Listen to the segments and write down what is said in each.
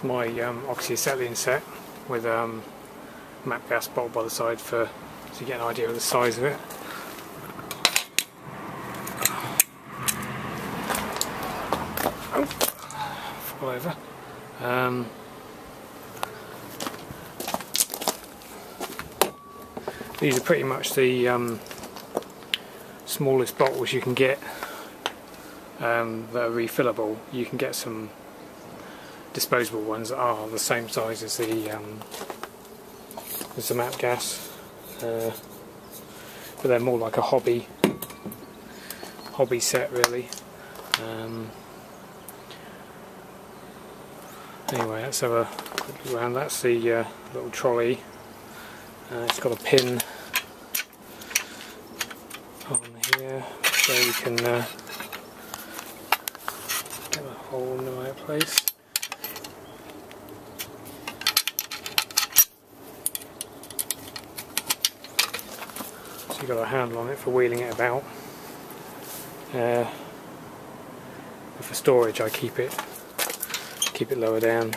It's my oxyacetylene set with MAP gas bottle by the side so you get an idea of the size of it. Oh, fall over. These are pretty much the smallest bottles you can get that are refillable. You can get some disposable ones that are the same size as the MAP gas, but they're more like a hobby set really. Anyway, let's have a quick look around. That's the little trolley. It's got a pin on here so you can get the hole in the right place. So you've got a handle on it for wheeling it about. For storage, I keep it lower down.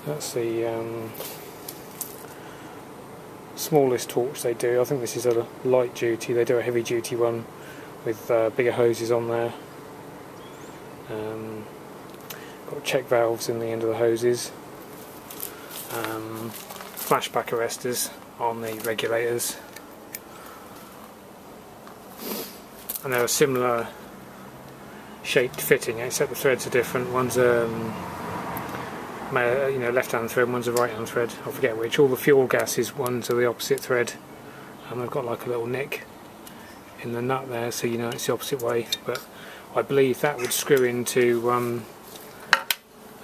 That's the smallest torch they do. I think this is a light duty. They do a heavy duty one with bigger hoses on there. Got check valves in the end of the hoses. Flashback arresters on the regulators. And they're a similar shaped fitting, except the threads are different. One's left-hand thread, one's a right-hand thread. I forget which. All the fuel gases, ones are the opposite thread, and they've got like a little nick in the nut there, so you know it's the opposite way. But I believe that would screw into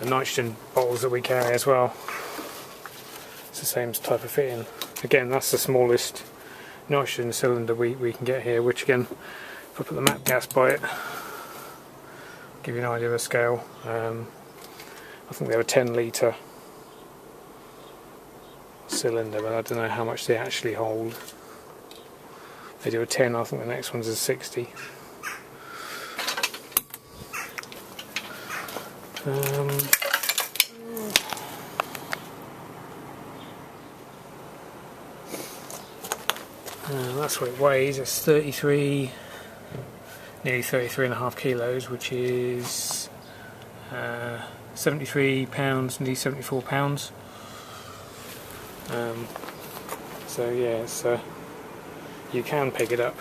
the nitrogen bottles that we carry as well. It's the same type of fitting. Again, that's the smallest nitrogen cylinder we can get here, which again, if I put the MAP gas by it, give you an idea of the scale. I think they're a 10 litre cylinder, but I don't know how much they actually hold. They do a 10, I think the next one's a 60. That's what it weighs. It's nearly 33.5 kilos, which is 73 pounds, nearly 74 pounds. So yeah, you can pick it up,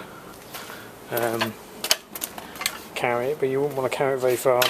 carry it, but you wouldn't want to carry it very far.